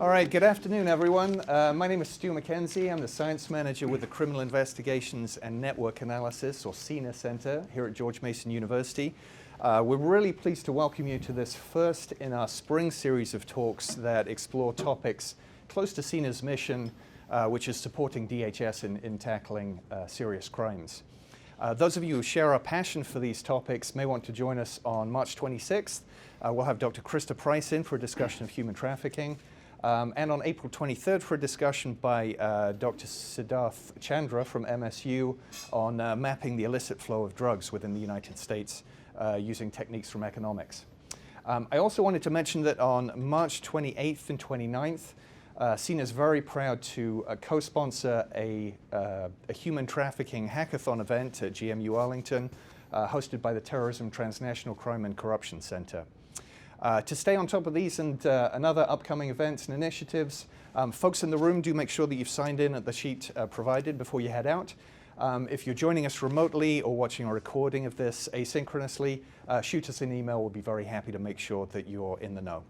All right, good afternoon, everyone. My name is Stu McKenzie. I'm the Science Manager with the Criminal Investigations and Network Analysis, or CINA Center, here at George Mason University. We're really pleased to welcome you to this first in our spring series of talks that explore topics close to CINA's mission, which is supporting DHS in tackling serious crimes. Those of you who share our passion for these topics may want to join us on March 26th. We'll have Dr. Krista Price in for a discussion of human trafficking. And on April 23rd for a discussion by Dr. Siddharth Chandra from MSU on mapping the illicit flow of drugs within the United States using techniques from economics. I also wanted to mention that on March 28th and 29th, CINA is very proud to co-sponsor a human trafficking hackathon event at GMU Arlington, hosted by the Terrorism, Transnational Crime and Corruption Center. To stay on top of these and other upcoming events and initiatives, folks in the room, do make sure that you've signed in at the sheet provided before you head out. If you're joining us remotely or watching a recording of this asynchronously, shoot us an email. We'll be very happy to make sure that you're in the know.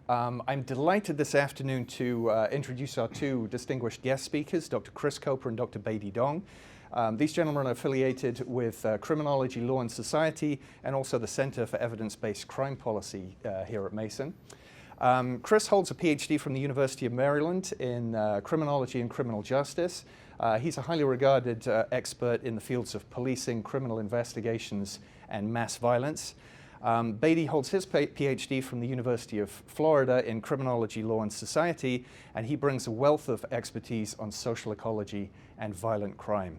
I'm delighted this afternoon to introduce our two distinguished guest speakers, Dr. Chris Koper and Dr. Beidi Dong. These gentlemen are affiliated with Criminology, Law and Society and also the Center for Evidence-Based Crime Policy here at Mason. Chris holds a PhD from the University of Maryland in Criminology and Criminal Justice. He's a highly regarded expert in the fields of policing, criminal investigations, and mass violence. Beidi holds his PhD from the University of Florida in Criminology, Law and Society, and he brings a wealth of expertise on social ecology and violent crime.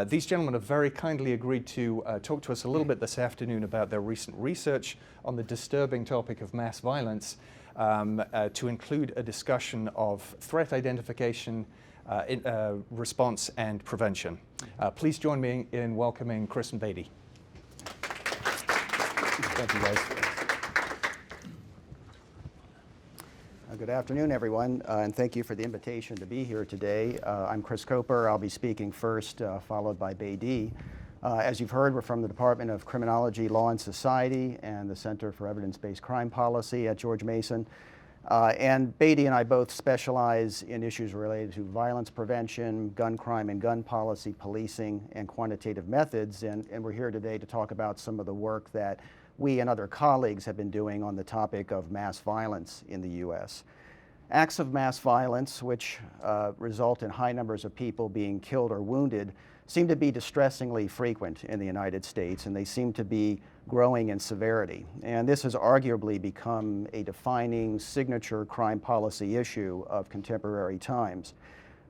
These gentlemen have very kindly agreed to talk to us a little bit this afternoon about their recent research on the disturbing topic of mass violence, to include a discussion of threat identification, response, and prevention. Please join me in welcoming Chris and Beidi. Thank you, guys. Good afternoon, everyone, and thank you for the invitation to be here today. I'm Chris Koper. I'll be speaking first, followed by Beidi. As you've heard, we're from the Department of Criminology, Law and Society and the Center for Evidence-Based Crime Policy at George Mason. And Beidi and I both specialize in issues related to violence prevention, gun crime and gun policy, policing, and quantitative methods. And we're here today to talk about some of the work that we and other colleagues have been doing on the topic of mass violence in the U.S. Acts of mass violence, which result in high numbers of people being killed or wounded, seem to be distressingly frequent in the United States, and they seem to be growing in severity. And this has arguably become a defining signature crime policy issue of contemporary times.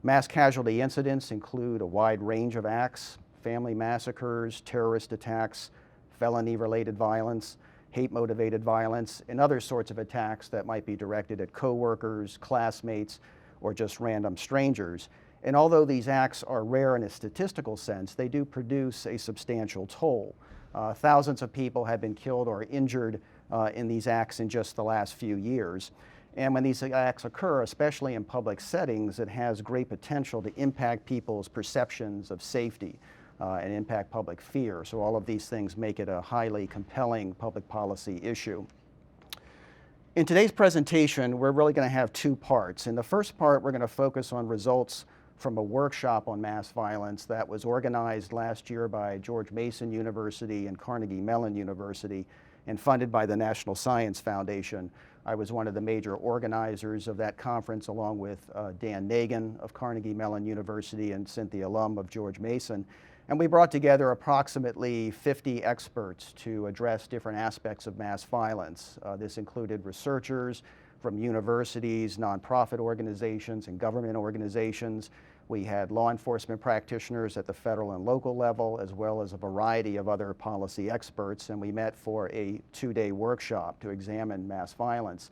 Mass casualty incidents include a wide range of acts: family massacres, terrorist attacks, felony-related violence, hate-motivated violence, and other sorts of attacks that might be directed at coworkers, classmates, or just random strangers. And although these acts are rare in a statistical sense, they do produce a substantial toll. Thousands of people have been killed or injured in these acts in just the last few years. And when these acts occur, especially in public settings, it has great potential to impact people's perceptions of safety and impact public fear. So all of these things make it a highly compelling public policy issue. In today's presentation, we're really going to have two parts. In the first part, we're going to focus on results from a workshop on mass violence that was organized last year by George Mason University and Carnegie Mellon University and funded by the National Science Foundation. I was one of the major organizers of that conference, along with Dan Nagin of Carnegie Mellon University and Cynthia Lum of George Mason. And we brought together approximately 50 experts to address different aspects of mass violence. This included researchers from universities, nonprofit organizations, and government organizations. We had law enforcement practitioners at the federal and local level, as well as a variety of other policy experts, and we met for a two-day workshop to examine mass violence.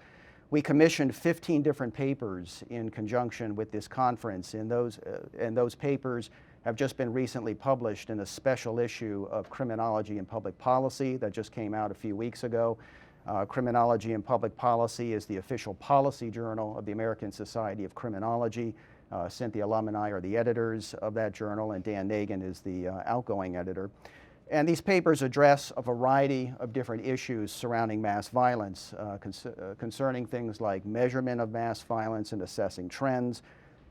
We commissioned 15 different papers in conjunction with this conference, and those papers have just been recently published in a special issue of Criminology and Public Policy that just came out a few weeks ago. Criminology and Public Policy is the official policy journal of the American Society of Criminology. Cynthia Lum and I are the editors of that journal, and Dan Nagin is the outgoing editor. And these papers address a variety of different issues surrounding mass violence, concerning things like measurement of mass violence and assessing trends,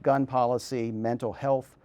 gun policy, mental health,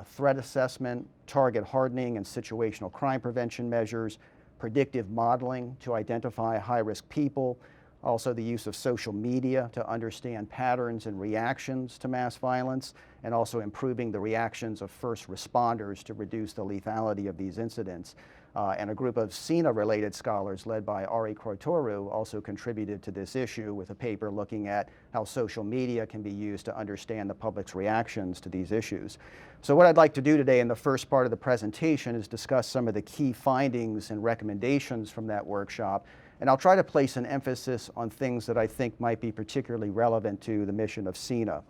threat assessment, target hardening and situational crime prevention measures, predictive modeling to identify high-risk people, also the use of social media to understand patterns and reactions to mass violence, and also improving the reactions of first responders to reduce the lethality of these incidents. And a group of CINA-related scholars led by Ari Krotoru also contributed to this issue with a paper looking at how social media can be used to understand the public's reactions to these issues. So what I'd like to do today in the first part of the presentation is discuss some of the key findings and recommendations from that workshop, and I'll try to place an emphasis on things that I think might be particularly relevant to the mission of CINA.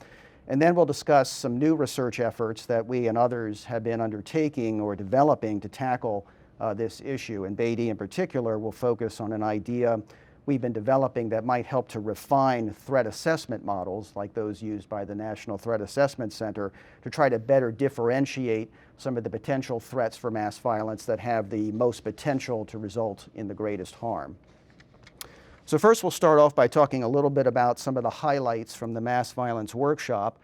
And then we'll discuss some new research efforts that we and others have been undertaking or developing to tackle this issue. And Beidi in particular will focus on an idea we've been developing that might help to refine threat assessment models like those used by the National Threat Assessment Center to try to better differentiate some of the potential threats for mass violence that have the most potential to result in the greatest harm. So first we'll start off by talking a little bit about some of the highlights from the mass violence workshop.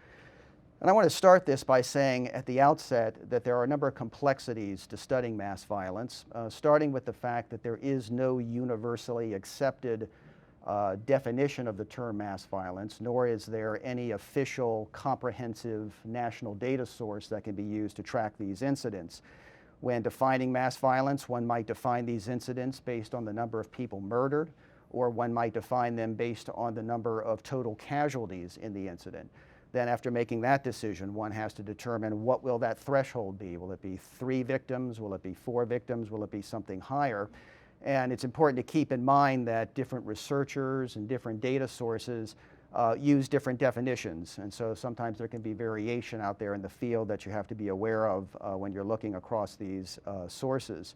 And I want to start this by saying at the outset that there are a number of complexities to studying mass violence, starting with the fact that there is no universally accepted definition of the term mass violence, nor is there any official, comprehensive national data source that can be used to track these incidents. When defining mass violence, one might define these incidents based on the number of people murdered, or one might define them based on the number of total casualties in the incident. Then after making that decision, one has to determine what will that threshold be. Will it be 3 victims? Will it be 4 victims? Will it be something higher? And it's important to keep in mind that different researchers and different data sources use different definitions. And so sometimes there can be variation out there in the field that you have to be aware of when you're looking across these sources.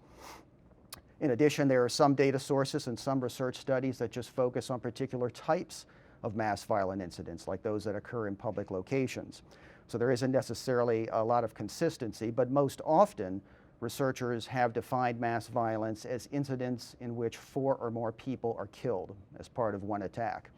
In addition, there are some data sources and some research studies that just focus on particular types of mass violent incidents, like those that occur in public locations. So there isn't necessarily a lot of consistency, but most often researchers have defined mass violence as incidents in which 4 or more people are killed as part of one attack.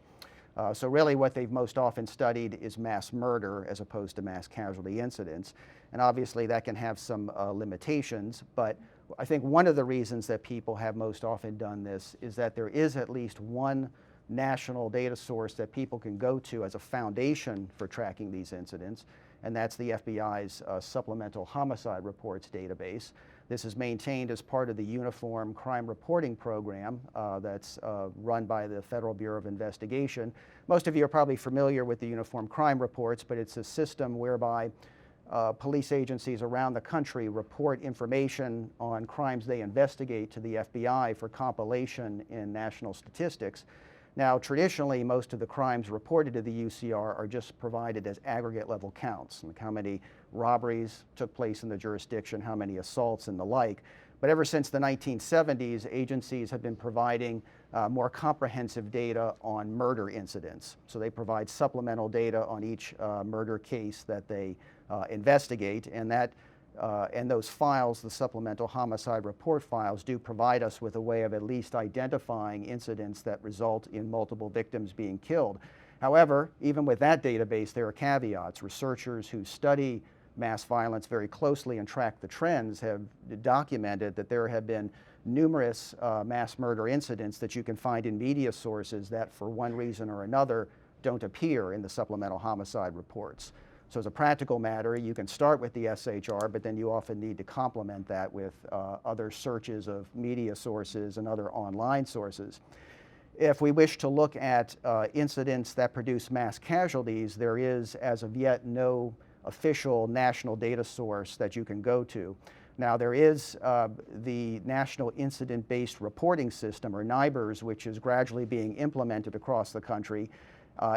So really what they've most often studied is mass murder as opposed to mass casualty incidents. And obviously that can have some limitations, but I think one of the reasons that people have most often done this is that there is at least one national data source that people can go to as a foundation for tracking these incidents, and that's the FBI's Supplemental Homicide Reports database. This is maintained as part of the Uniform Crime Reporting Program that's run by the Federal Bureau of Investigation. Most of you are probably familiar with the Uniform Crime Reports, but it's a system whereby police agencies around the country report information on crimes they investigate to the FBI for compilation in national statistics. Now, traditionally, most of the crimes reported to the UCR are just provided as aggregate level counts, like how many robberies took place in the jurisdiction, how many assaults, and the like. But ever since the 1970s, agencies have been providing more comprehensive data on murder incidents. So they provide supplemental data on each murder case that they investigate, and those files, the supplemental homicide report files, do provide us with a way of at least identifying incidents that result in multiple victims being killed. However, even with that database, there are caveats. Researchers who study mass violence very closely and track the trends have documented that there have been numerous mass murder incidents that you can find in media sources that, for one reason or another, don't appear in the supplemental homicide reports. So as a practical matter, you can start with the SHR, but then you often need to complement that with other searches of media sources and other online sources. If we wish to look at incidents that produce mass casualties, there is, as of yet, no official national data source that you can go to. Now, there is the National Incident-Based Reporting System, or NIBRS, which is gradually being implemented across the country.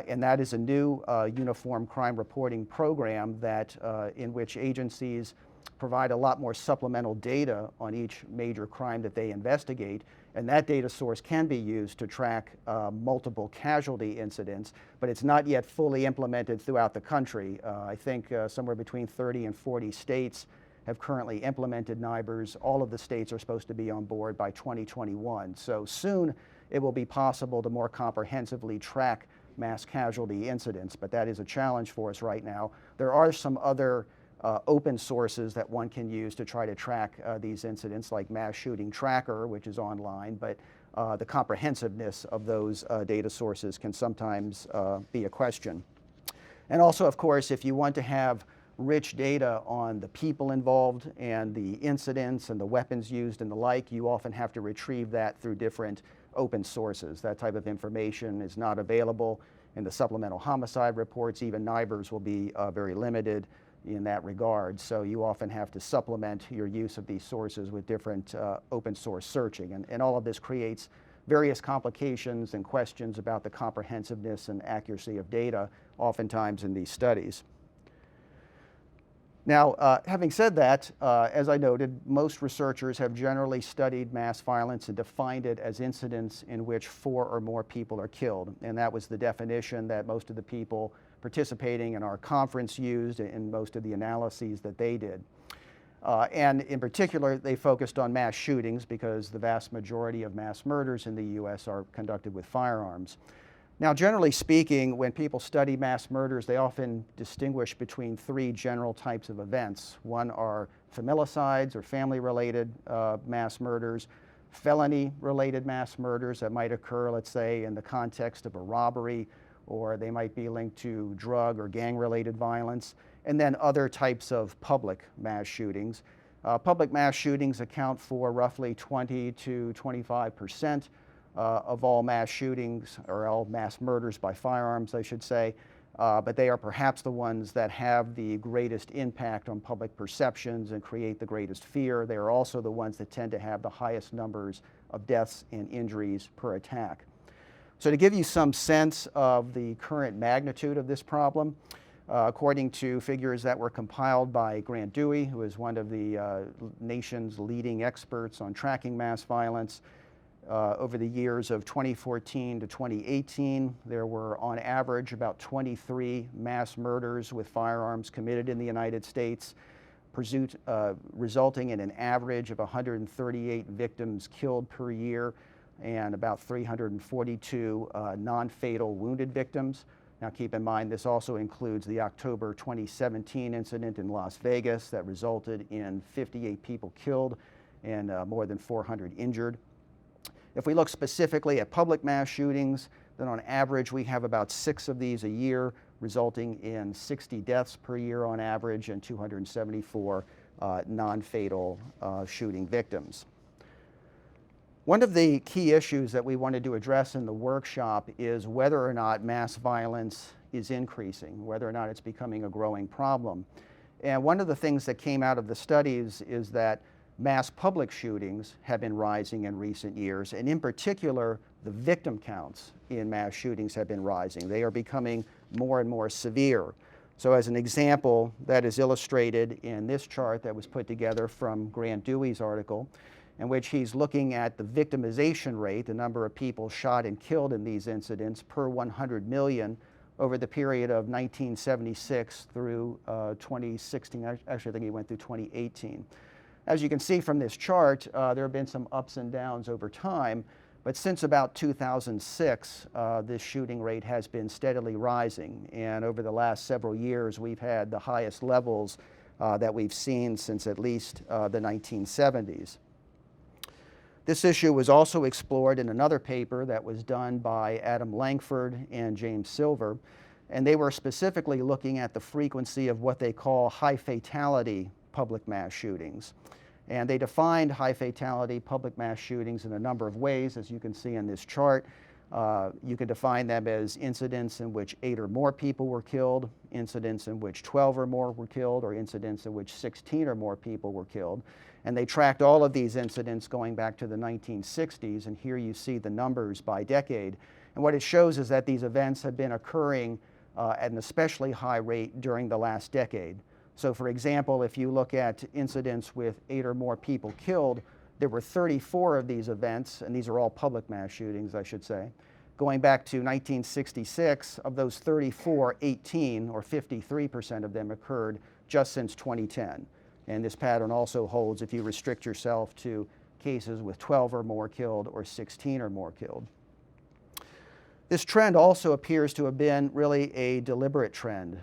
And that is a new uniform crime reporting program that, in which agencies provide a lot more supplemental data on each major crime that they investigate. And that data source can be used to track multiple casualty incidents, but it's not yet fully implemented throughout the country. I think somewhere between 30 and 40 states have currently implemented NIBRs. All of the states are supposed to be on board by 2021. So soon it will be possible to more comprehensively track mass casualty incidents, but that is a challenge for us right now. There are some other open sources that one can use to try to track these incidents, like Mass Shooting Tracker, which is online, but the comprehensiveness of those data sources can sometimes be a question. And also, of course, if you want to have rich data on the people involved and the incidents and the weapons used and the like, you often have to retrieve that through different open sources. That type of information is not available in the supplemental homicide reports. Even NIBRs will be very limited in that regard. So you often have to supplement your use of these sources with different open source searching. And all of this creates various complications and questions about the comprehensiveness and accuracy of data, oftentimes in these studies. Now, having said that, as I noted, most researchers have generally studied mass violence and defined it as incidents in which 4 or more people are killed. And that was the definition that most of the people participating in our conference used in most of the analyses that they did. And in particular, they focused on mass shootings because the vast majority of mass murders in the US are conducted with firearms. Now, generally speaking, when people study mass murders, they often distinguish between 3 general types of events. One are familicides or family-related mass murders, felony-related mass murders that might occur, let's say, in the context of a robbery, or they might be linked to drug or gang-related violence, and then other types of public mass shootings. Public mass shootings account for roughly 20 to 25% of all mass shootings, or all mass murders by firearms, I should say, but they are perhaps the ones that have the greatest impact on public perceptions and create the greatest fear. They are also the ones that tend to have the highest numbers of deaths and injuries per attack. So to give you some sense of the current magnitude of this problem, according to figures that were compiled by Grant Dewey, who is one of the nation's leading experts on tracking mass violence, over the years of 2014 to 2018, there were on average about 23 mass murders with firearms committed in the United States, resulting in an average of 138 victims killed per year and about 342 non-fatal wounded victims. Now keep in mind, this also includes the October 2017 incident in Las Vegas that resulted in 58 people killed and more than 400 injured. If we look specifically at public mass shootings, then on average we have about 6 of these a year, resulting in 60 deaths per year on average and 274 non-fatal shooting victims. One of the key issues that we wanted to address in the workshop is whether or not mass violence is increasing, whether or not it's becoming a growing problem. And one of the things that came out of the studies is that mass public shootings have been rising in recent years, and in particular, the victim counts in mass shootings have been rising. They are becoming more and more severe. So as an example, that is illustrated in this chart that was put together from Grant Dewey's article, in which he's looking at the victimization rate, the number of people shot and killed in these incidents per 100 million over the period of 1976 through 2016. Actually, I think he went through 2018. As you can see from this chart, there have been some ups and downs over time, but since about 2006, this shooting rate has been steadily rising. And over the last several years, we've had the highest levels that we've seen since at least the 1970s. This issue was also explored in another paper that was done by Adam Langford and James Silver, and they were specifically looking at the frequency of what they call high fatality public mass shootings. And they defined high fatality public mass shootings in a number of ways, as you can see in this chart. You can define them as incidents in which 8 or more people were killed, incidents in which 12 or more were killed, or incidents in which 16 or more people were killed. And they tracked all of these incidents going back to the 1960s, and here you see the numbers by decade. And what it shows is that these events have been occurring at an especially high rate during the last decade. So for example, if you look at incidents with 8 or more people killed, there were 34 of these events, and these are all public mass shootings, I should say. Going back to 1966, of those 34, 18, or 53% of them occurred just since 2010. And this pattern also holds if you restrict yourself to cases with 12 or more killed or 16 or more killed. This trend also appears to have been really a deliberate trend.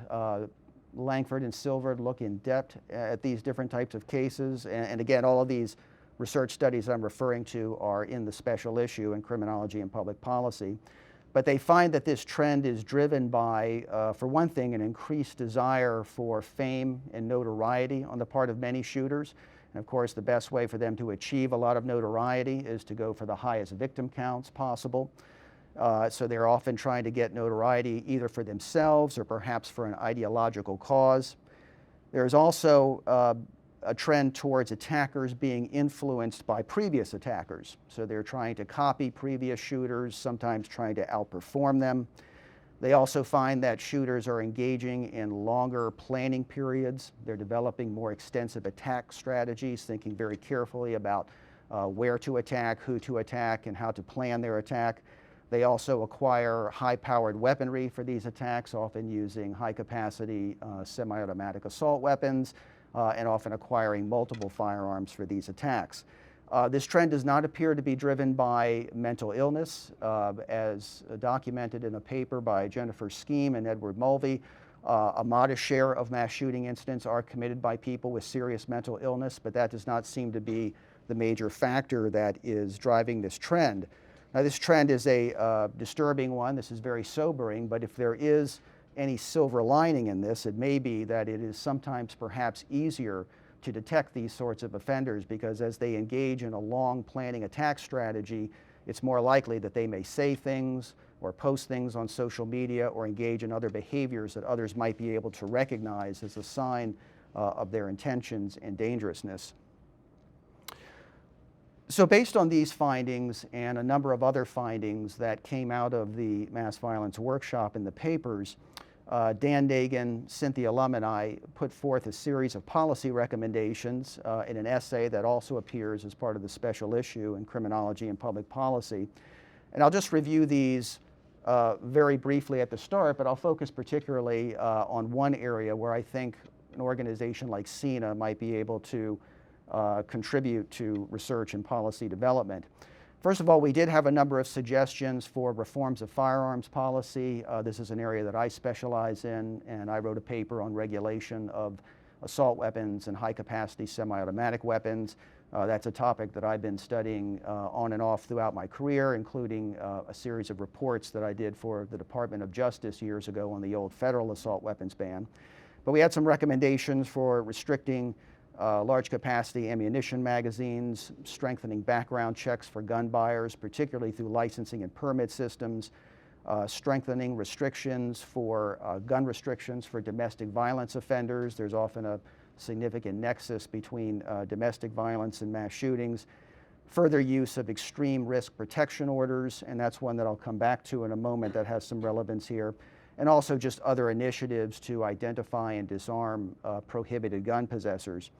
Langford and Silver look in depth at these different types of cases, and again, all of these research studies I'm referring to are in the special issue in Criminology and Public Policy. But they find that this trend is driven by, for one thing, an increased desire for fame and notoriety on the part of many shooters. And of course, the best way for them to achieve a lot of notoriety is to go for the highest victim counts possible. So they're often trying to get notoriety either for themselves or perhaps for an ideological cause. There's also a trend towards attackers being influenced by previous attackers. So they're trying to copy previous shooters, sometimes trying to outperform them. They also find that shooters are engaging in longer planning periods. They're developing more extensive attack strategies, thinking very carefully about where to attack, who to attack, and how to plan their attack. They also acquire high-powered weaponry for these attacks, often using high-capacity semi-automatic assault weapons, and often acquiring multiple firearms for these attacks. This trend does not appear to be driven by mental illness, as documented in a paper by Jennifer Scheme and Edward Mulvey. A modest share of mass shooting incidents are committed by people with serious mental illness, but that does not seem to be the major factor that is driving this trend. Now, this trend is a disturbing one. This is very sobering, but if there is any silver lining in this, it may be that it is sometimes perhaps easier to detect these sorts of offenders, because as they engage in a long planning attack strategy, it's more likely that they may say things or post things on social media or engage in other behaviors that others might be able to recognize as a sign of their intentions and dangerousness. So based on these findings and a number of other findings that came out of the mass violence workshop in the papers, Dan Nagin, Cynthia Lum, and I put forth a series of policy recommendations in an essay that also appears as part of the special issue in Criminology and Public Policy. And I'll just review these very briefly at the start, but I'll focus particularly on one area where I think an organization like CINA might be able to contribute to research and policy development. First of all, we did have a number of suggestions for reforms of firearms policy. This is an area that I specialize in, and I wrote a paper on regulation of assault weapons and high-capacity semi-automatic weapons. That's a topic that I've been studying on and off throughout my career, including a series of reports that I did for the Department of Justice years ago on the old federal assault weapons ban. But we had some recommendations for restricting large capacity ammunition magazines, strengthening background checks for gun buyers, particularly through licensing and permit systems, strengthening restrictions for gun restrictions for domestic violence offenders. There's often a significant nexus between domestic violence and mass shootings. Further use of extreme risk protection orders, and that's one that I'll come back to in a moment that has some relevance here. And also just other initiatives to identify and disarm prohibited gun possessors.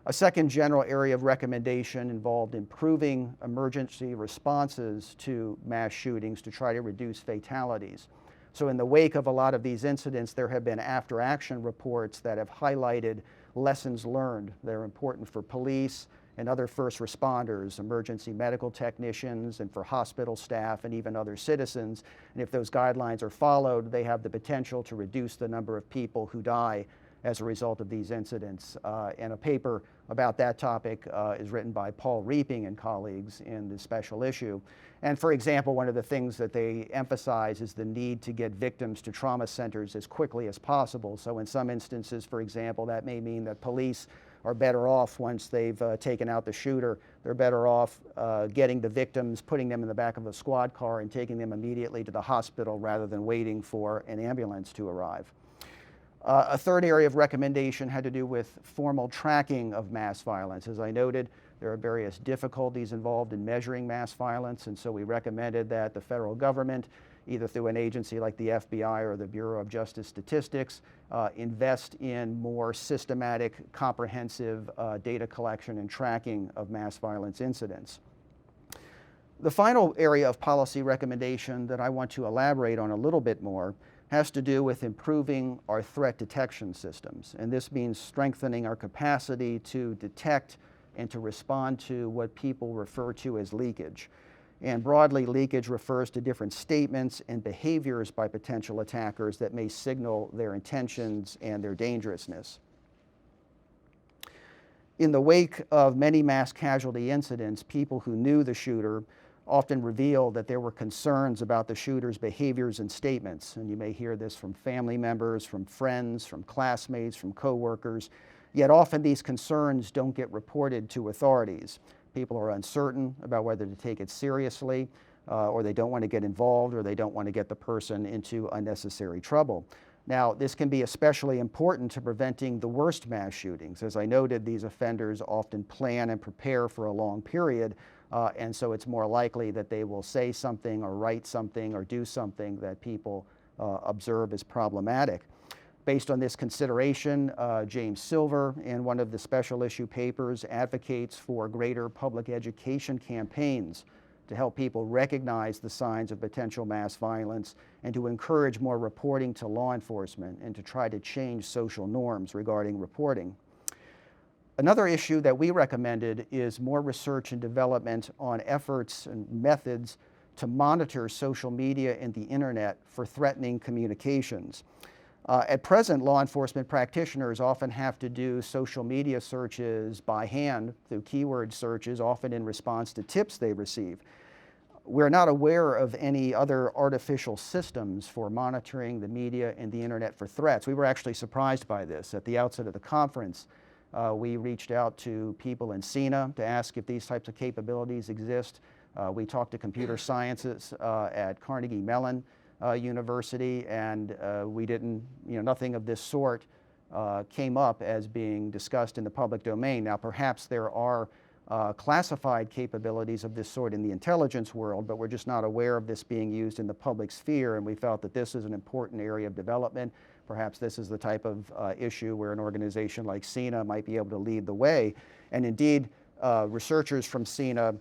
A second general area of recommendation involved improving emergency responses to mass shootings to try to reduce fatalities. So in the wake of a lot of these incidents, there have been after-action reports that have highlighted lessons learned that are important for police and other first responders, emergency medical technicians, and for hospital staff and even other citizens. And if those guidelines are followed, they have the potential to reduce the number of people who die as a result of these incidents. And a paper about that topic is written by Paul Reaping and colleagues in the special issue. And for example, one of the things that they emphasize is the need to get victims to trauma centers as quickly as possible. So in some instances, for example, that may mean that police are better off once they've taken out the shooter. They're better off getting the victims, putting them in the back of a squad car and taking them immediately to the hospital rather than waiting for an ambulance to arrive. A third area of recommendation had to do with formal tracking of mass violence. As I noted, there are various difficulties involved in measuring mass violence, and so we recommended that the federal government, either through an agency like the FBI or the Bureau of Justice Statistics, invest in more systematic, comprehensive data collection and tracking of mass violence incidents. The final area of policy recommendation that I want to elaborate on a little bit more has to do with improving our threat detection systems. And this means strengthening our capacity to detect and to respond to what people refer to as leakage. And broadly, leakage refers to different statements and behaviors by potential attackers that may signal their intentions and their dangerousness. In the wake of many mass casualty incidents, people who knew the shooter often revealed that there were concerns about the shooter's behaviors and statements. And you may hear this from family members, from friends, from classmates, from coworkers. Yet often these concerns don't get reported to authorities. People are uncertain about whether to take it seriously, or they don't want to get involved, or they don't want to get the person into unnecessary trouble. Now, this can be especially important to preventing the worst mass shootings. As I noted, these offenders often plan and prepare for a long period, and so it's more likely that they will say something or write something or do something that people observe as problematic. Based on this consideration, James Silver, in one of the special issue papers, advocates for greater public education campaigns to help people recognize the signs of potential mass violence and to encourage more reporting to law enforcement and to try to change social norms regarding reporting. Another issue that we recommended is more research and development on efforts and methods to monitor social media and the internet for threatening communications. At present, law enforcement practitioners often have to do social media searches by hand through keyword searches, often in response to tips they receive. We're not aware of any other artificial systems for monitoring the media and the internet for threats. We were actually surprised by this. At the outset of the conference, we reached out to people in CINA to ask if these types of capabilities exist. We talked to computer scientists at Carnegie Mellon University, and we didn't, nothing of this sort came up as being discussed in the public domain. Now, perhaps there are classified capabilities of this sort in the intelligence world, but we're just not aware of this being used in the public sphere, and we felt that this is an important area of development. Perhaps this is the type of issue where an organization like CINA might be able to lead the way. And indeed, researchers from CINA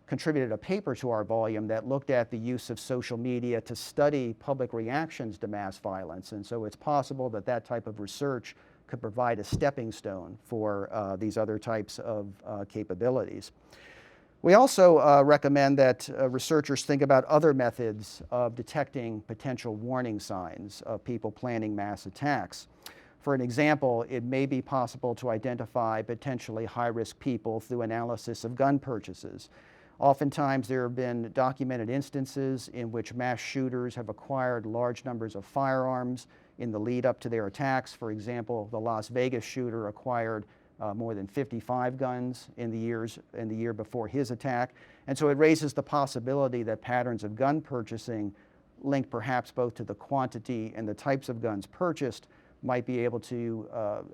contributed a paper to our volume that looked at the use of social media to study public reactions to mass violence. And so it's possible that that type of research could provide a stepping stone for these other types of capabilities. We also recommend that researchers think about other methods of detecting potential warning signs of people planning mass attacks. For an example, it may be possible to identify potentially high-risk people through analysis of gun purchases. Oftentimes, there have been documented instances in which mass shooters have acquired large numbers of firearms in the lead up to their attacks. For example, the Las Vegas shooter acquired more than 55 guns in the year before his attack. And so it raises the possibility that patterns of gun purchasing linked perhaps both to the quantity and the types of guns purchased might be able to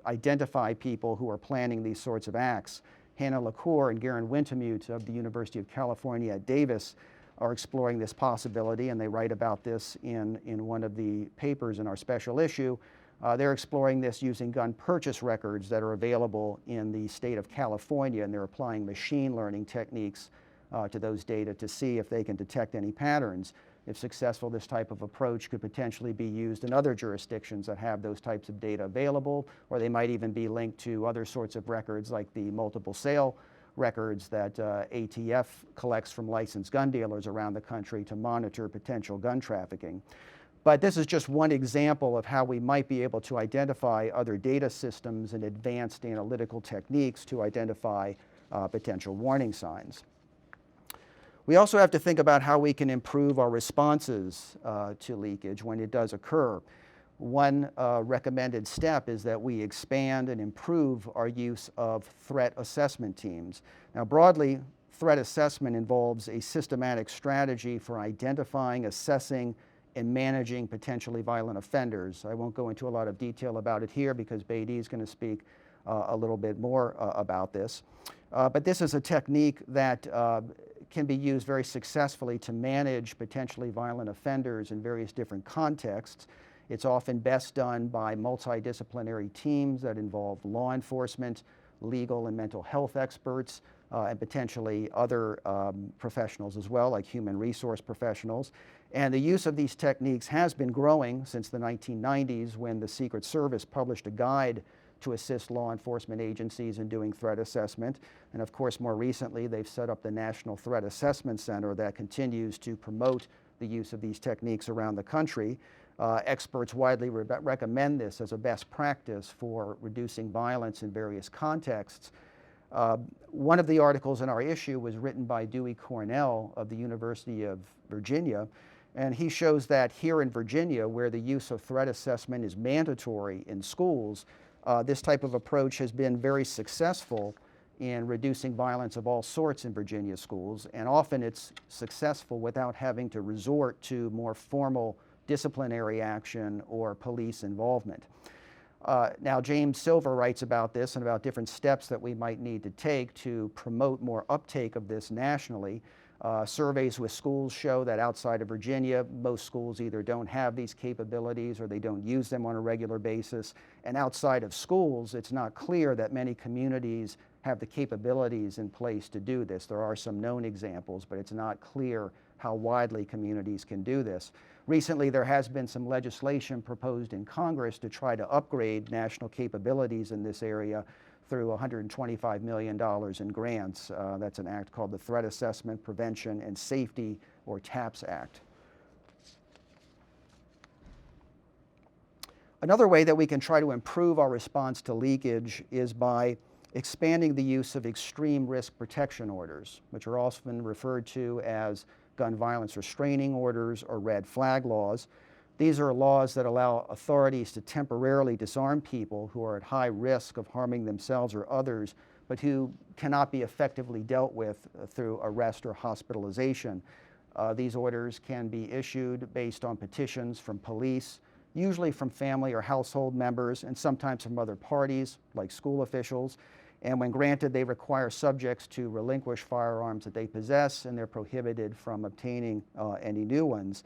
identify people who are planning these sorts of acts. Hannah LaCour and Garen Wintemute of the University of California at Davis are exploring this possibility, and they write about this in one of the papers in our special issue. They're exploring this using gun purchase records that are available in the state of California, and they're applying machine learning techniques to those data to see if they can detect any patterns. If successful, this type of approach could potentially be used in other jurisdictions that have those types of data available, or they might even be linked to other sorts of records like the multiple sale records that ATF collects from licensed gun dealers around the country to monitor potential gun trafficking. But this is just one example of how we might be able to identify other data systems and advanced analytical techniques to identify potential warning signs. We also have to think about how we can improve our responses to leakage when it does occur. One recommended step is that we expand and improve our use of threat assessment teams. Now, broadly, threat assessment involves a systematic strategy for identifying, assessing, and managing potentially violent offenders. I won't go into a lot of detail about it here because Beidi is going to speak a little bit more about this. But this is a technique that can be used very successfully to manage potentially violent offenders in various different contexts. It's often best done by multidisciplinary teams that involve law enforcement, legal and mental health experts, and potentially other professionals as well, like human resource professionals. And the use of these techniques has been growing since the 1990s, when the Secret Service published a guide to assist law enforcement agencies in doing threat assessment. And of course, more recently, they've set up the National Threat Assessment Center that continues to promote the use of these techniques around the country. Experts widely recommend this as a best practice for reducing violence in various contexts. One of the articles in our issue was written by Dewey Cornell of the University of Virginia, and he shows that here in Virginia, where the use of threat assessment is mandatory in schools, this type of approach has been very successful in reducing violence of all sorts in Virginia schools, and often it's successful without having to resort to more formal disciplinary action or police involvement. Now, James Silver writes about this and about different steps that we might need to take to promote more uptake of this nationally. Surveys with schools show that outside of Virginia, most schools either don't have these capabilities or they don't use them on a regular basis. And outside of schools, it's not clear that many communities have the capabilities in place to do this. There are some known examples, but it's not clear how widely communities can do this. Recently, there has been some legislation proposed in Congress to try to upgrade national capabilities in this area through $125 million in grants. That's an act called the Threat Assessment, Prevention, and Safety, or TAPS Act. Another way that we can try to improve our response to leakage is by expanding the use of extreme risk protection orders, which are often referred to as gun violence restraining orders or red flag laws. These are laws that allow authorities to temporarily disarm people who are at high risk of harming themselves or others, but who cannot be effectively dealt with through arrest or hospitalization. These orders can be issued based on petitions from police, usually from family or household members, and sometimes from other parties, like school officials. And when granted, they require subjects to relinquish firearms that they possess, and they're prohibited from obtaining any new ones.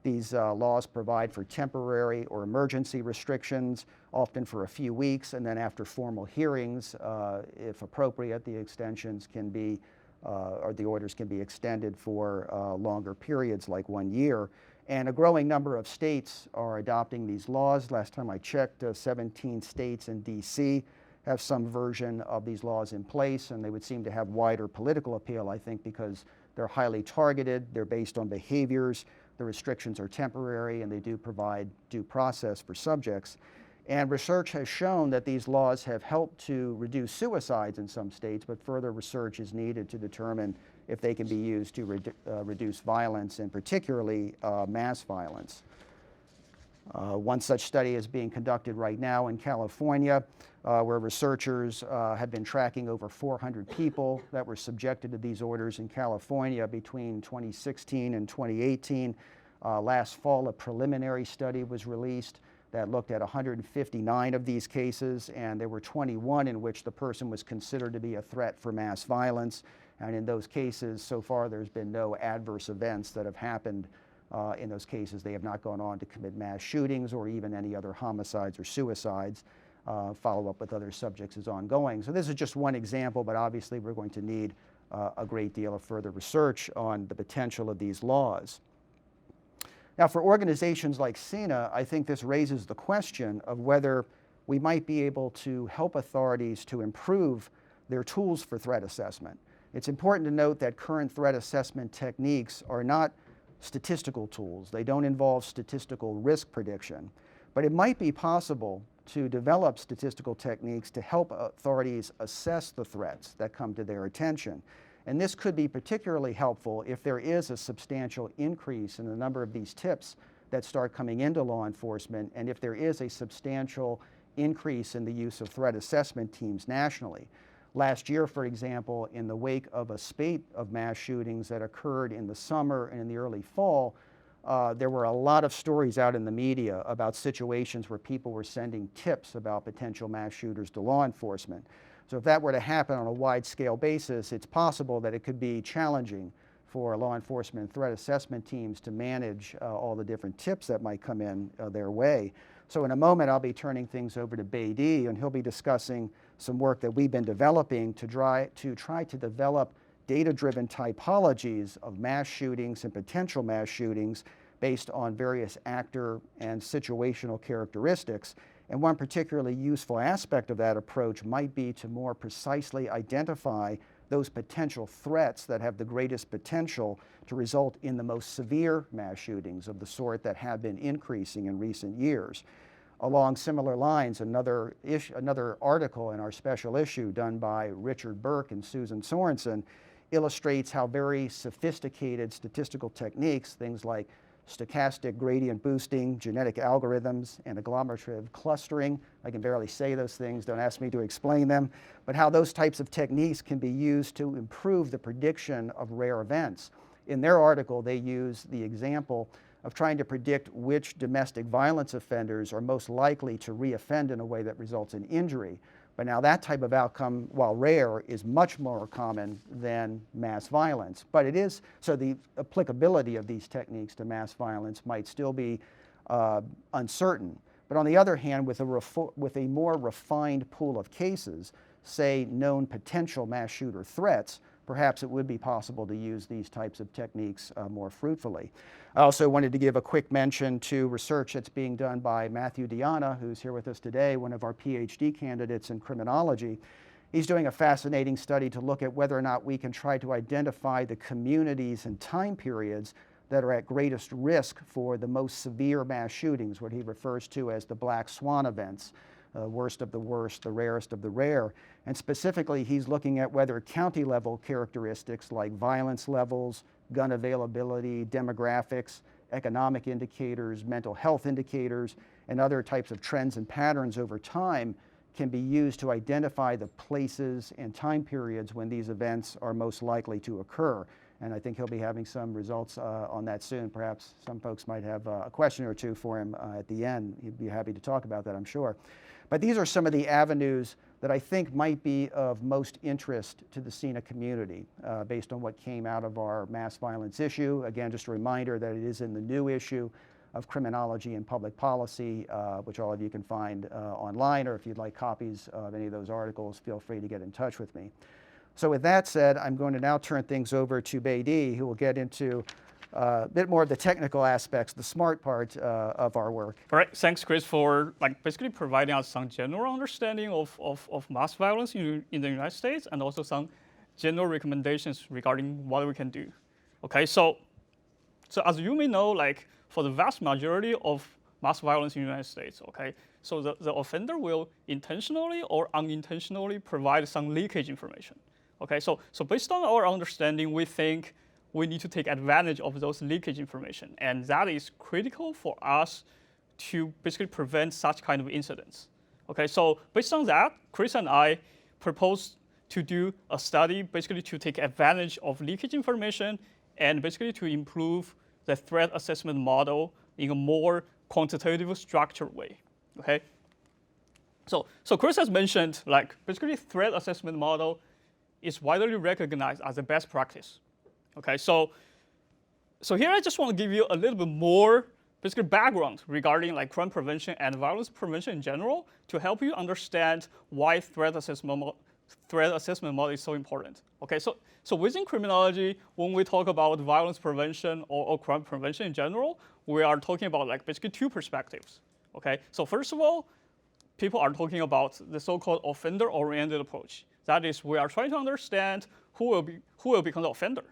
These laws provide for temporary or emergency restrictions, often for a few weeks, and then after formal hearings, if appropriate, the extensions can be, or the orders can be extended for longer periods, like 1 year. And a growing number of states are adopting these laws. Last time I checked, 17 states and DC have some version of these laws in place, and they would seem to have wider political appeal, I think, because they're highly targeted, they're based on behaviors, the restrictions are temporary, and they do provide due process for subjects. And research has shown that these laws have helped to reduce suicides in some states, but further research is needed to determine if they can be used to reduce violence, and particularly mass violence. One such study is being conducted right now in California, where researchers have been tracking over 400 people that were subjected to these orders in California between 2016 and 2018. Last fall, a preliminary study was released that looked at 159 of these cases, and there were 21 in which the person was considered to be a threat for mass violence. And in those cases, so far, there's been no adverse events that have happened. In those cases, they have not gone on to commit mass shootings or even any other homicides or suicides. Follow-up with other subjects is ongoing. So this is just one example, but obviously we're going to need a great deal of further research on the potential of these laws. Now, for organizations like CINA, I think this raises the question of whether we might be able to help authorities to improve their tools for threat assessment. It's important to note that current threat assessment techniques are not statistical tools. They don't involve statistical risk prediction. But it might be possible to develop statistical techniques to help authorities assess the threats that come to their attention. And this could be particularly helpful if there is a substantial increase in the number of these tips that start coming into law enforcement, and if there is a substantial increase in the use of threat assessment teams nationally. Last year, for example, in the wake of a spate of mass shootings that occurred in the summer and in the early fall, there were a lot of stories out in the media about situations where people were sending tips about potential mass shooters to law enforcement. So if that were to happen on a wide-scale basis, it's possible that it could be challenging for law enforcement threat assessment teams to manage all the different tips that might come in their way. So in a moment, I'll be turning things over to Beidi, and he'll be discussing some work that we've been developing to try to develop data-driven typologies of mass shootings and potential mass shootings based on various actor and situational characteristics. And one particularly useful aspect of that approach might be to more precisely identify those potential threats that have the greatest potential to result in the most severe mass shootings of the sort that have been increasing in recent years. Along similar lines, another article in our special issue done by Richard Burke and Susan Sorensen illustrates how very sophisticated statistical techniques, things like stochastic gradient boosting, genetic algorithms, and agglomerative clustering. I can barely say those things, don't ask me to explain them, but how those types of techniques can be used to improve the prediction of rare events. In their article, they use the example of trying to predict which domestic violence offenders are most likely to reoffend in a way that results in injury. But now that type of outcome, while rare, is much more common than mass violence. But it is, so the applicability of these techniques to mass violence might still be uncertain. But on the other hand, with a more refined pool of cases, say known potential mass shooter threats, perhaps it would be possible to use these types of techniques more fruitfully. I also wanted to give a quick mention to research that's being done by Matthew Diana, who's here with us today, one of our PhD candidates in criminology. He's doing a fascinating study to look at whether or not we can try to identify the communities and time periods that are at greatest risk for the most severe mass shootings, what he refers to as the black swan events. Worst of the worst, the rarest of the rare. And specifically, he's looking at whether county-level characteristics like violence levels, gun availability, demographics, economic indicators, mental health indicators, and other types of trends and patterns over time can be used to identify the places and time periods when these events are most likely to occur. And I think he'll be having some results on that soon. Perhaps some folks might have a question or two for him at the end. He'd be happy to talk about that, I'm sure. But these are some of the avenues that I think might be of most interest to the CINA community based on what came out of our mass violence issue. Again, just a reminder that it is in the new issue of Criminology and Public Policy, which all of you can find online, or if you'd like copies of any of those articles, feel free to get in touch with me. So with that said, I'm going to now turn things over to Beidi, who will get into a bit more of the technical aspects, the smart part of our work. All right, thanks, Chris, for basically providing us some general understanding of mass violence in the United States, and also some general recommendations regarding what we can do. Okay, so as you may know, for the vast majority of mass violence in the United States, okay, so the offender will intentionally or unintentionally provide some leakage information. Okay, so based on our understanding, we think we need to take advantage of those leakage information, and that is critical for us to basically prevent such kind of incidents. Okay, so based on that, Chris and I proposed to do a study basically to take advantage of leakage information and basically to improve the threat assessment model in a more quantitative, structured way. Okay, so Chris has mentioned basically threat assessment model is widely recognized as a best practice. Okay, so here I just want to give you a little bit more basically background regarding crime prevention and violence prevention in general to help you understand why threat assessment model is so important. Okay, so within criminology, when we talk about violence prevention or crime prevention in general, we are talking about basically two perspectives. Okay, so first of all, people are talking about the so-called offender-oriented approach. That is, we are trying to understand who will become the offender.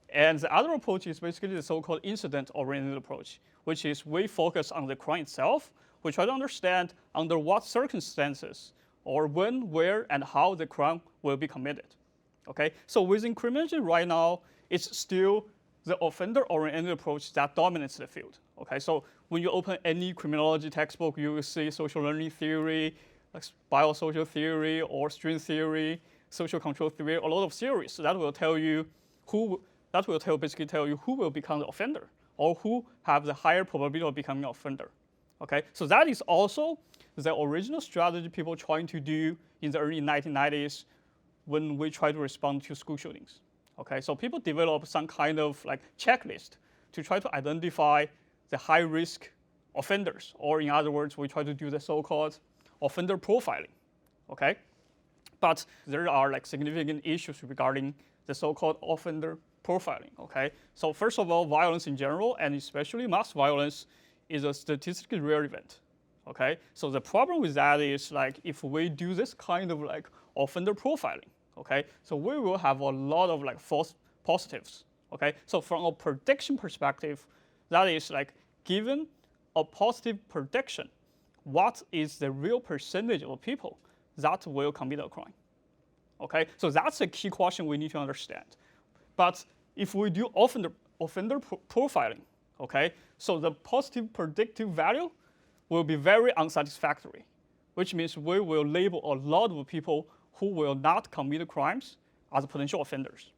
And the other approach is basically the so-called incident-oriented approach, which is we focus on the crime itself. We try to understand under what circumstances or when, where, and how the crime will be committed. Okay, so within criminology right now, it's still the offender-oriented approach that dominates the field. Okay, so when you open any criminology textbook, you will see social learning theory, biosocial theory, or string theory, social control theory, a lot of theories that will tell you basically tell you who will become the offender or who have the higher probability of becoming an offender. Okay, so that is also the original strategy people trying to do in the early 1990s when we try to respond to school shootings. Okay, so people develop some kind of checklist to try to identify the high risk offenders, or in other words, we try to do the so-called offender profiling, okay? But there are like significant issues regarding the so-called offender profiling, okay? So first of all, violence in general, and especially mass violence, is a statistically rare event, okay? So the problem with that is like if we do this kind of like offender profiling, okay? So we will have a lot of like false positives, okay? So from a prediction perspective, that is like given a positive prediction, what is the real percentage of people that will commit a crime? Okay, so that's a key question we need to understand. But if we do offender profiling, okay, so the positive predictive value will be very unsatisfactory, which means we will label a lot of people who will not commit crimes as potential offenders.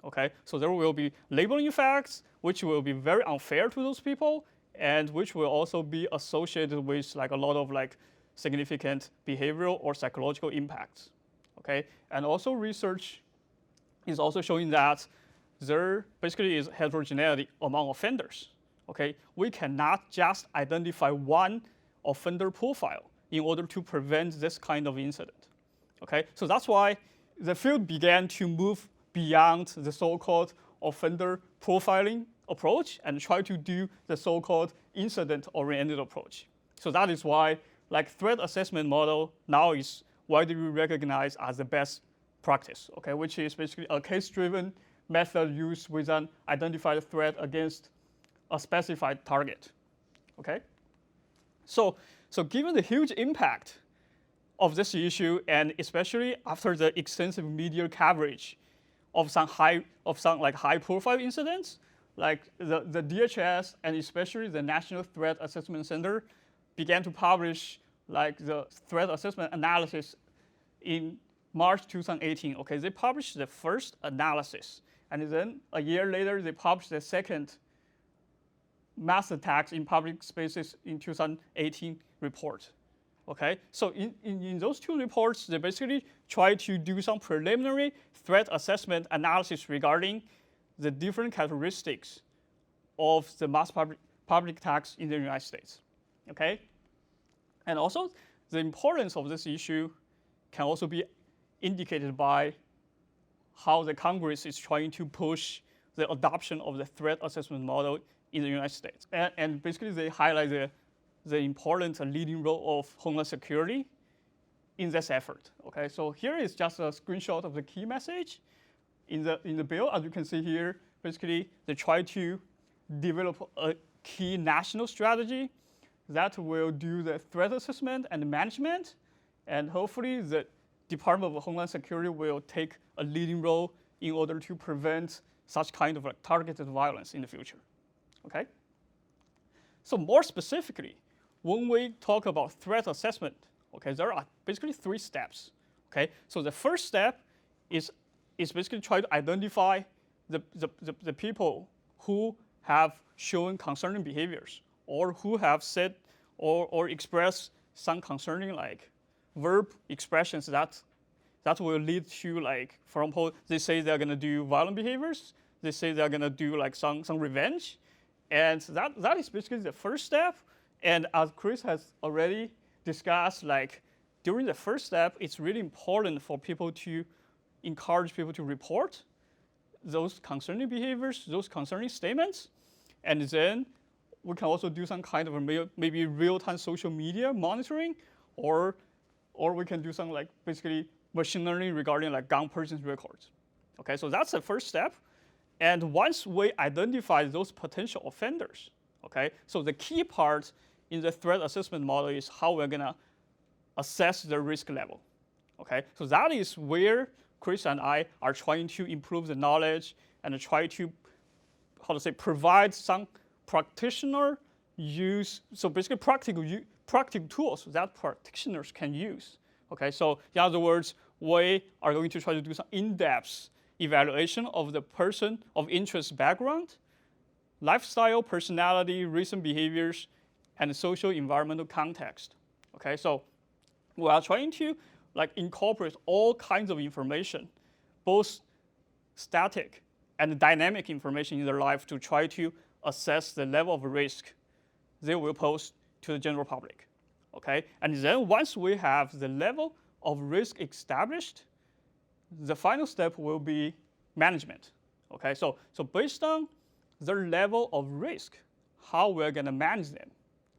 Okay, so there will be labeling effects, which will be very unfair to those people, and which will also be associated with like a lot of like significant behavioral or psychological impacts. Okay, and also research is also showing that there basically is heterogeneity among offenders. Okay, we cannot just identify one offender profile in order to prevent this kind of incident. Okay, so that's why the field began to move beyond the so-called offender profiling approach and try to do the so-called incident-oriented approach. So that is why like threat assessment model now is widely recognized as the best practice, okay, which is basically a case-driven method used with an identified threat against a specified target, okay? So given the huge impact of this issue, and especially after the extensive media coverage of some high-profile incidents, like the DHS and especially the National Threat Assessment Center began to publish like the threat assessment analysis in March 2018. Okay, they published the first analysis, and then a year later they published the second mass attacks in public spaces in 2018 report. Okay, so in those two reports, they basically try to do some preliminary threat assessment analysis regarding the different characteristics of the mass public attacks in the United States. Okay, and also the importance of this issue can also be indicated by how the Congress is trying to push the adoption of the threat assessment model in the United States. And basically they highlight the important leading role of Homeland Security in this effort. Okay, so here is just a screenshot of the key message in the bill. As you can see here, basically they try to develop a key national strategy that will do the threat assessment and management, and hopefully the Department of Homeland Security will take a leading role in order to prevent such kind of like targeted violence in the future. Okay? So more specifically, when we talk about threat assessment, okay, there are basically 3 steps. Okay, so the first step is basically try to identify the people who have shown concerning behaviors or who have said or expressed some concerning like verb expressions that will lead to like, for example, they say they're gonna do violent behaviors, they say they're gonna do like some revenge, and that is basically the first step. And as Chris has already discussed, like during the first step, it's really important for people to encourage people to report those concerning behaviors, those concerning statements, and then we can also do some kind of maybe real-time social media monitoring, or we can do some like basically machine learning regarding like gun purchase records. Okay, so that's the first step. And once we identify those potential offenders, okay, so the key part in the threat assessment model is how we're gonna assess the risk level. Okay, so that is where Chris and I are trying to improve the knowledge and try to, provide some practitioner use, so basically practical tools that practitioners can use. Okay, so in other words, we are going to try to do some in-depth evaluation of the person of interest background, lifestyle, personality, recent behaviors, and social environmental context. Okay, so we are trying to like incorporate all kinds of information, both static and dynamic information in their life to try to assess the level of risk they will pose to the general public. Okay, and then once we have the level of risk established, the final step will be management. Okay, so based on the level of risk, how we're going to manage them.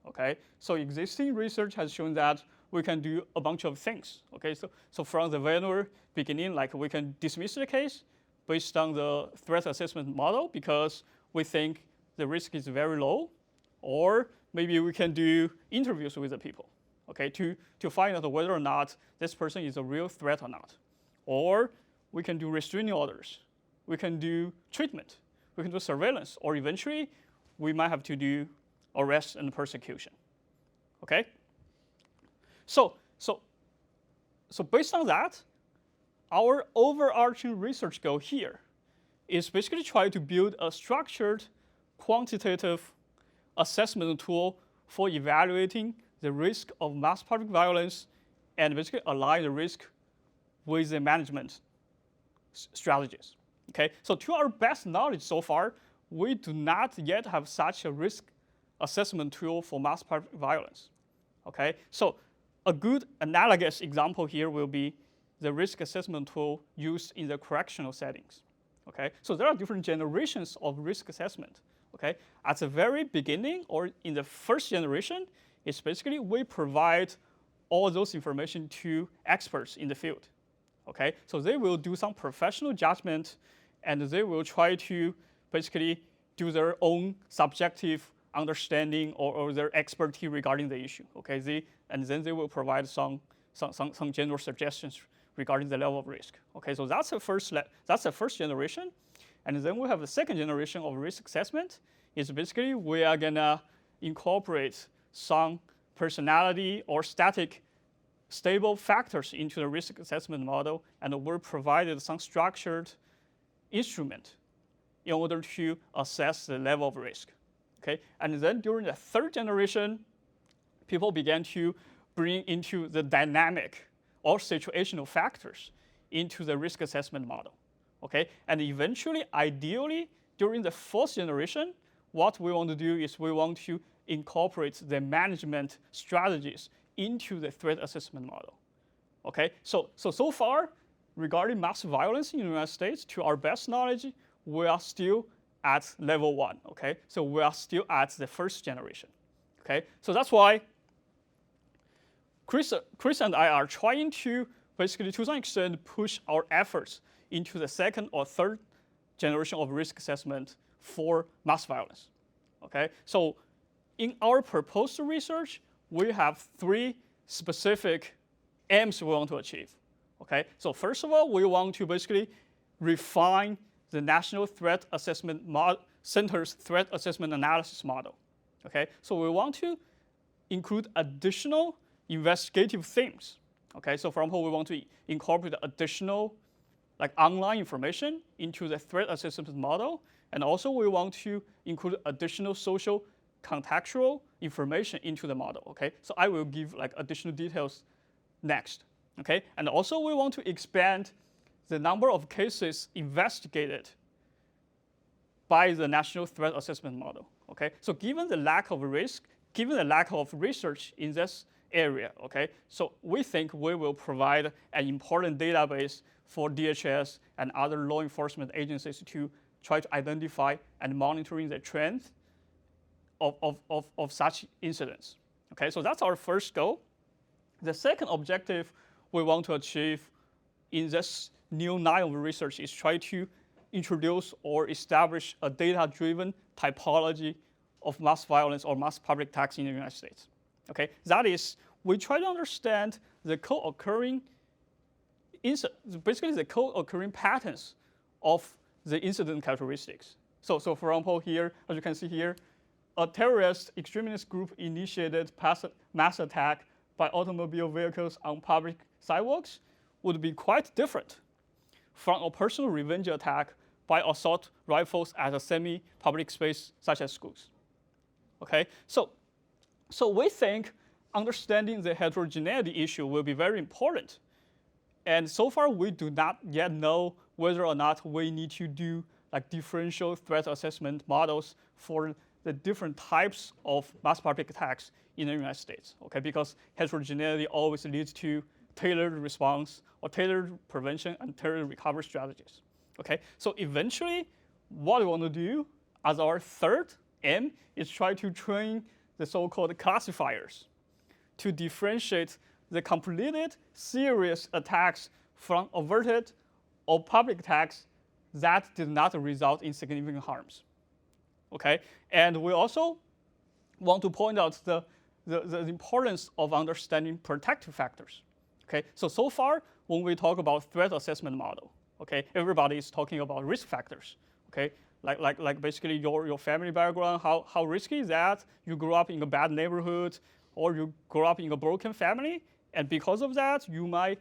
Okay, so existing research has shown that we can do a bunch of things. Okay, so from the very beginning, like we can dismiss the case based on the threat assessment model because we think the risk is very low, or maybe we can do interviews with the people, okay, to find out whether or not this person is a real threat or not. Or we can do restraining orders. We can do treatment. We can do surveillance, or eventually we might have to do arrest and persecution. Okay? So based on that, our overarching research goal here is basically try to build a structured quantitative assessment tool for evaluating the risk of mass public violence and basically align the risk with the management strategies. Okay, so to our best knowledge so far, we do not yet have such a risk assessment tool for mass public violence. Okay, so a good analogous example here will be the risk assessment tool used in the correctional settings. Okay, so there are different generations of risk assessment. Okay, at the very beginning or in the first generation, it's basically we provide all those information to experts in the field. Okay, so they will do some professional judgment, and they will try to basically do their own subjective understanding or their expertise regarding the issue. Okay, and then they will provide some general suggestions regarding the level of risk. Okay, so that's the first generation, and then we have the second generation of risk assessment. Is basically we are gonna incorporate some personality or stable factors into the risk assessment model, and we're provided some structured instrument in order to assess the level of risk. Okay, and then during the third generation, people began to bring into the dynamic or situational factors into the risk assessment model. Okay, and eventually, ideally, during the fourth generation, what we want to do is we want to incorporate the management strategies into the threat assessment model. Okay, so far, regarding mass violence in the United States, to our best knowledge, we are still at level 1. Okay, so we are still at the first generation. Okay, so that's why Chris and I are trying to basically, to some extent, push our efforts into the second or third generation of risk assessment for mass violence. Okay, so in our proposed research, we have 3 specific aims we want to achieve. Okay, so first of all, we want to basically refine the National Threat Assessment Center's threat assessment analysis model. Okay, so we want to include additional investigative themes. Okay, so for example, we want to incorporate additional online information into the threat assessment model, and also we want to include additional social contextual information into the model. Okay, so I will give additional details next. Okay, and also we want to expand the number of cases investigated by the National Threat Assessment Model. Okay, so given the lack of risk, given the lack of research in this area, okay, so we think we will provide an important database for DHS and other law enforcement agencies to try to identify and monitoring the trends of such incidents. Okay, so that's our first goal. The second objective we want to achieve in this new line of research is try to introduce or establish a data-driven typology of mass violence or mass public attacks in the United States. Okay, that is, we try to understand the co-occurring patterns of the incident characteristics. So for example, here, as you can see here, a terrorist extremist group initiated mass attack by automobile vehicles on public sidewalks would be quite different from a personal revenge attack by assault rifles at a semi-public space such as schools. Okay, so we think understanding the heterogeneity issue will be very important. And so far, we do not yet know whether or not we need to do differential threat assessment models for the different types of mass public attacks in the United States, okay? Because heterogeneity always leads to tailored response or tailored prevention and tailored recovery strategies, okay? So eventually, what we want to do as our third aim is try to train the so-called classifiers to differentiate the completed serious attacks from averted or public attacks that did not result in significant harms, okay? And we also want to point out the importance of understanding protective factors, okay? So far, when we talk about threat assessment model, okay, everybody is talking about risk factors, okay? Like basically your family background, how risky is that? You grew up in a bad neighborhood, or you grew up in a broken family, and because of that, you might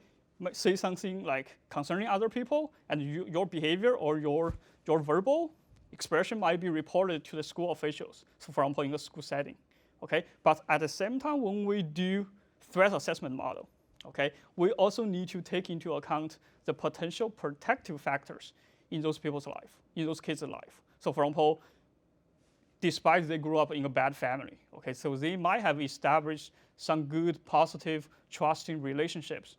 say something like concerning other people, and your behavior or your verbal expression might be reported to the school officials, so for example, in a school setting, okay? But at the same time, when we do threat assessment model, okay, we also need to take into account the potential protective factors in those people's life, in those kids' life. So for example, despite they grew up in a bad family, okay, so they might have established some good, positive, trusting relationships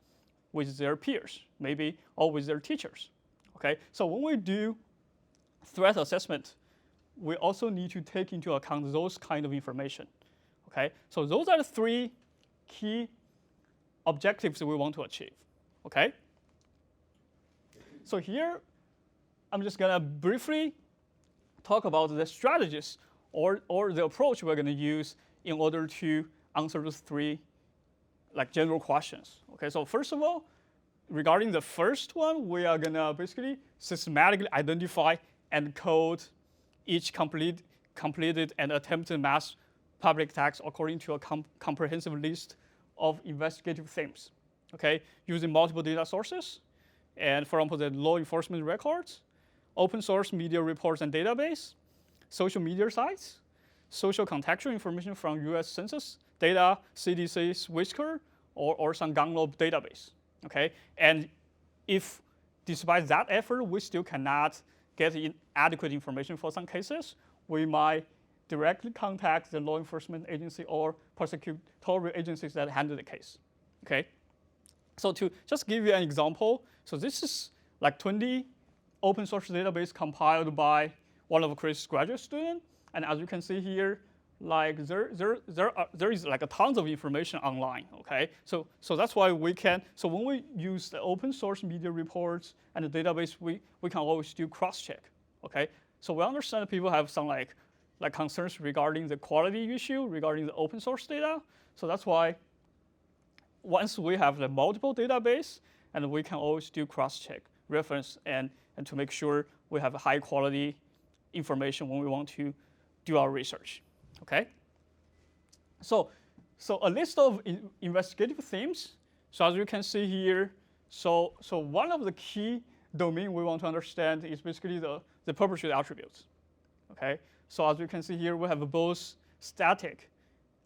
with their peers, maybe, or with their teachers, okay? So when we do threat assessment, we also need to take into account those kind of information, okay? So those are the three key objectives that we want to achieve, okay? So here, I'm just gonna briefly talk about the strategies or the approach we're gonna use in order to answer those three like general questions. Okay, so first of all, regarding the first one, we are gonna basically systematically identify and code each completed and attempted mass public attacks according to a comprehensive list of investigative themes. Okay, using multiple data sources, and for example, the law enforcement records, open source media reports and database, social media sites, social contextual information from US Census data, CDC's Whisker, or some gun law database, okay? And if, despite that effort, we still cannot get adequate information for some cases, we might directly contact the law enforcement agency or prosecutorial agencies that handle the case, okay? So to just give you an example, so this is like 20 open source database compiled by one of Chris' graduate students, and as you can see here, like there is like a tons of information online, okay? So that's why we can, so when we use the open source media reports and the database, we can always do cross-check, okay? So we understand that people have some like concerns regarding the quality issue, regarding the open source data. So that's why once we have the multiple database, and we can always do cross-check, reference, and to make sure we have high quality information when we want to do our research, okay? So a list of investigative themes. So as you can see here, so one of the key domain we want to understand is basically the perpetrator attributes, okay? So as you can see here, we have both static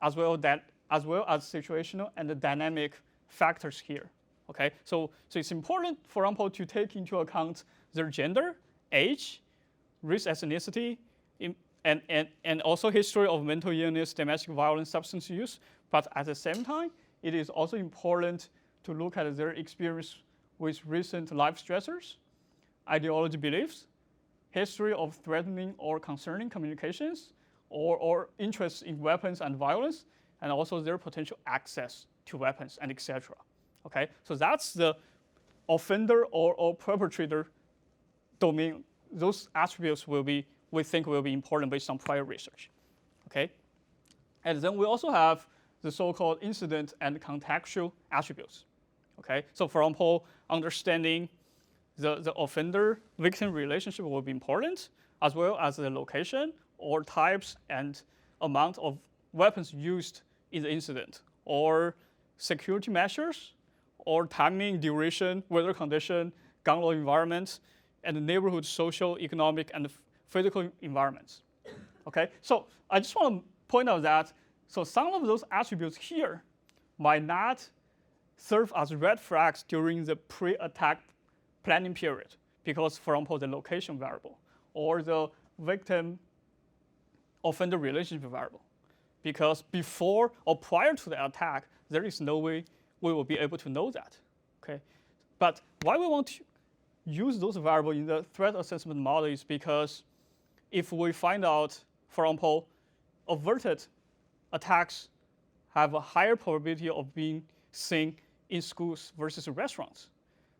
as well as situational and the dynamic factors here, okay? So it's important, for example, to take into account their gender, age, race, ethnicity, and also history of mental illness, domestic violence, substance use. But at the same time, it is also important to look at their experience with recent life stressors, ideology beliefs, history of threatening or concerning communications, or interest in weapons and violence, and also their potential access to weapons and etc. Okay, so that's the offender or perpetrator domain. Those attributes we think will be important based on prior research. Okay, and then we also have the so-called incident and contextual attributes. Okay, so for example, understanding the offender-victim relationship will be important, as well as the location or types and amount of weapons used in the incident, or security measures, or timing, duration, weather condition, gun law environment, and the neighborhood social, economic, and physical environments. Okay, so I just want to point out that so some of those attributes here might not serve as red flags during the pre-attack planning period, because, for example, the location variable or the victim offender relationship variable, because before or prior to the attack, there is no way we will be able to know that. Okay, but why we want to use those variables in the threat assessment model is because if we find out, for example, averted attacks have a higher probability of being seen in schools versus restaurants.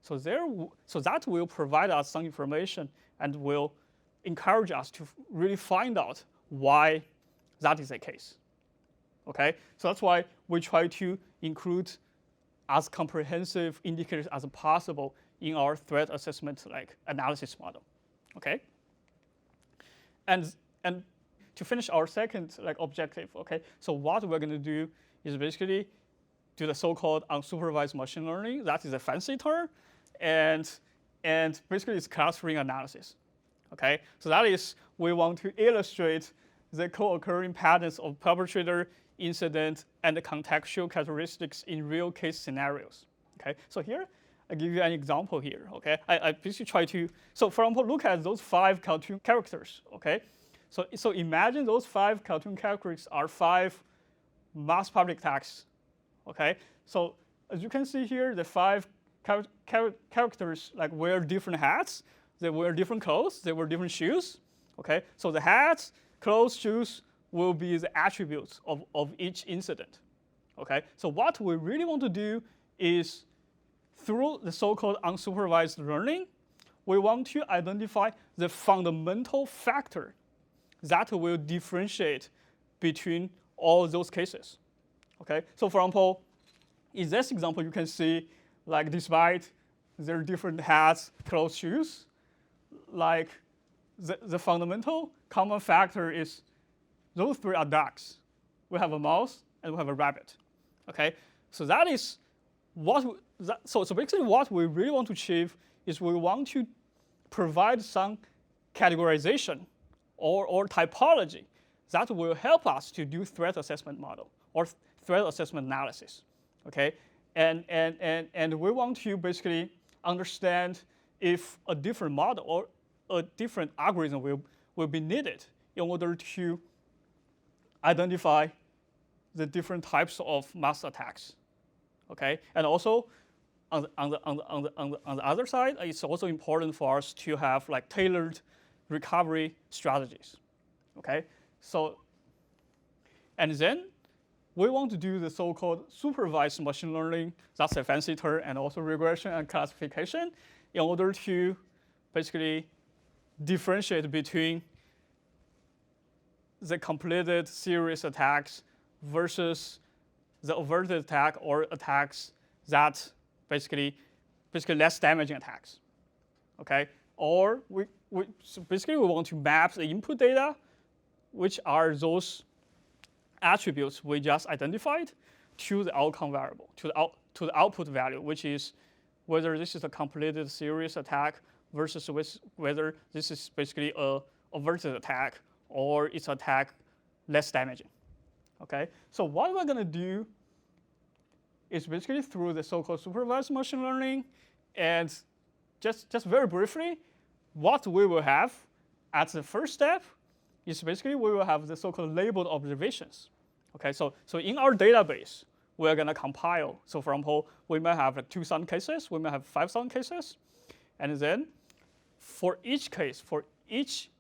So that will provide us some information and will encourage us to really find out why that is the case. Okay, so that's why we try to include as comprehensive indicators as possible in our threat assessment analysis model. Okay, and to finish our second objective. Okay, so what we're going to do is basically do the so-called unsupervised machine learning. That is a fancy term, and basically it's clustering analysis. Okay, so that is we want to illustrate the co-occurring patterns of perpetrator, incident, and the contextual characteristics in real case scenarios. Okay, so here I give you an example here. Okay, I basically try to, so for example, look at those 5 cartoon characters. Okay, so imagine those 5 cartoon characters are 5 mass public attacks. Okay, so as you can see here, the 5 characters wear different hats, they wear different clothes, they wear different shoes. Okay, so the hats, clothes, shoes will be the attributes of each incident. Okay, so what we really want to do is, through the so-called unsupervised learning, we want to identify the fundamental factor that will differentiate between all those cases. Okay, so for example, in this example, you can see despite their different hats, clothes, shoes, the fundamental common factor is those 3 are dogs. We have a mouse and we have a rabbit. Okay, so that is what. So basically, what we really want to achieve is we want to provide some categorization or typology that will help us to do threat assessment model or threat assessment analysis. Okay, and we want to basically understand if a different model or a different algorithm will be needed in order to identify the different types of mass attacks. Okay, and also on the other side, it's also important for us to have tailored recovery strategies. Okay, so and then we want to do the so-called supervised machine learning. That's a fancy term, and also regression and classification in order to basically differentiate between the completed serious attacks versus the averted attack or attacks that basically less damaging attacks. Okay, or so basically we want to map the input data, which are those attributes we just identified, to the outcome variable, to the output value, which is whether this is a completed serious attack versus whether this is basically a averted attack or its attack less damaging. Okay, so what we're going to do is basically through the so-called supervised machine learning, and just very briefly, what we will have at the first step is basically we will have the so-called labeled observations. Okay, so in our database, we're going to compile. So for example, we might have 2,000 cases, we might have 5,000 cases, and then for each case, for each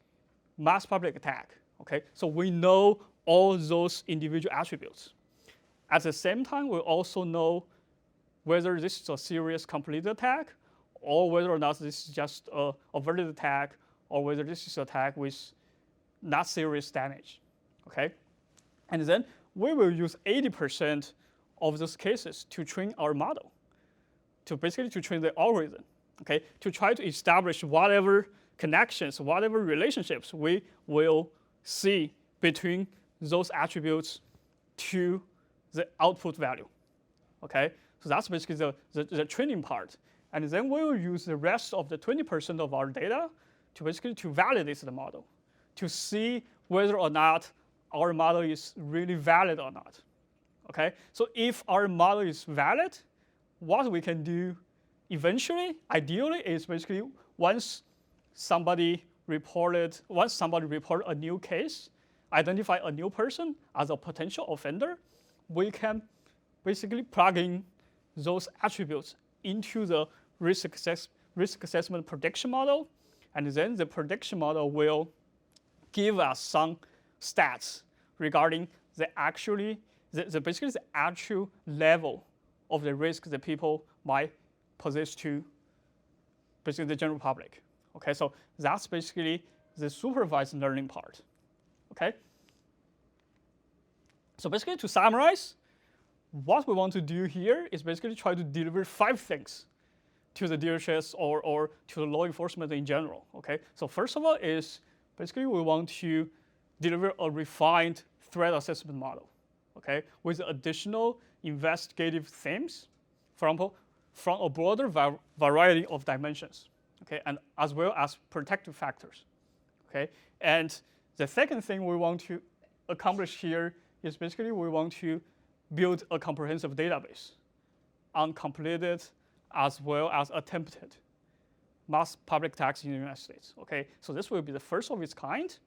mass public attack, okay, so we know all those individual attributes. At the same time, we also know whether this is a serious completed attack or whether or not this is just a averted attack or whether this is an attack with not serious damage. Okay, and then we will use 80% of those cases to train our model, to basically to train the algorithm, okay, to try to establish whatever connections, whatever relationships we will see between those attributes to the output value. Okay, so that's basically the training part, and then we will use the rest of the 20% of our data to basically to validate the model, to see whether or not our model is really valid or not. Okay, so if our model is valid, what we can do eventually, ideally, is basically once somebody reported a new case, identify a new person as a potential offender, we can basically plug in those attributes into the risk assessment prediction model, and then the prediction model will give us some stats regarding basically the actual level of the risk that people might possess to basically the general public. Okay, so that's basically the supervised learning part. Okay. So basically, to summarize, what we want to do here is basically try to deliver 5 things to the DHS or to the law enforcement in general. Okay. So first of all is basically we want to deliver a refined threat assessment model. Okay, with additional investigative themes from a broader variety of dimensions. Okay, and as well as protective factors. Okay, and the second thing we want to accomplish here is basically we want to build a comprehensive database on completed as well as attempted mass public attacks in the United States. Okay, so this will be the first of its kind,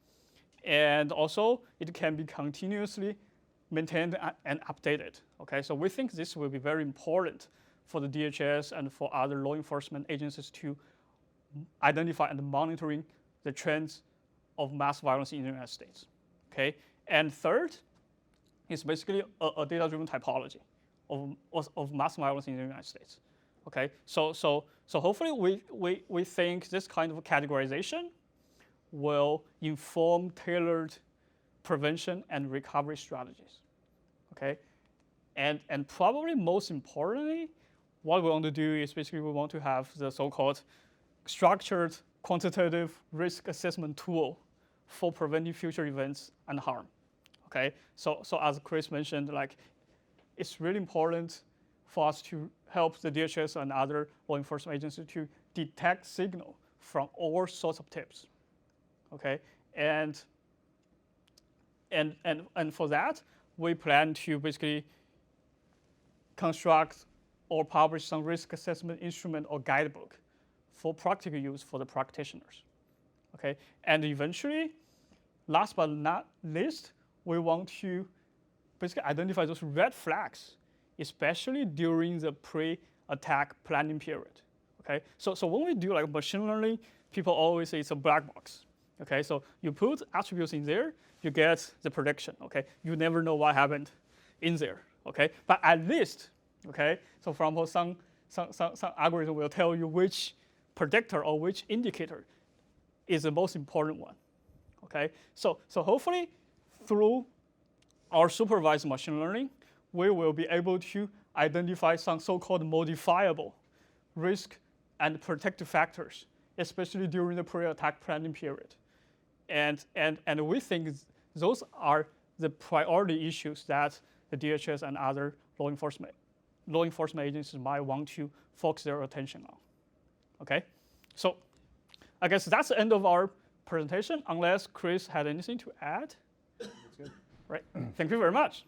and also it can be continuously maintained and updated. Okay, so we think this will be very important for the DHS and for other law enforcement agencies to identify and monitoring the trends of mass violence in the United States. Okay, and third is basically a data-driven typology of mass violence in the United States. Okay, so hopefully we think this kind of categorization will inform tailored prevention and recovery strategies. Okay, and probably most importantly, what we want to do is basically we want to have the so-called structured quantitative risk assessment tool for preventing future events and harm. Okay, so as Chris mentioned, like it's really important for us to help the DHS and other law enforcement agencies to detect signal from all sorts of tips. Okay, and for that, we plan to basically construct or publish some risk assessment instrument or guidebook for practical use for the practitioners. Okay, and eventually, last but not least, we want to basically identify those red flags, especially during the pre-attack planning period. Okay, so when we do like machine learning, people always say it's a black box. Okay, so you put attributes in there, you get the prediction. Okay, you never know what happened in there. Okay, but at least, okay, so from some algorithm will tell you which predictor or which indicator is the most important one. Okay, so hopefully through our supervised machine learning, we will be able to identify some so-called modifiable risk and protective factors, especially during the pre-attack planning period. And we think those are the priority issues that the DHS and other law enforcement agencies might want to focus their attention on. Okay, so I guess that's the end of our presentation, unless Chris had anything to add. That's good. Right, thank you very much.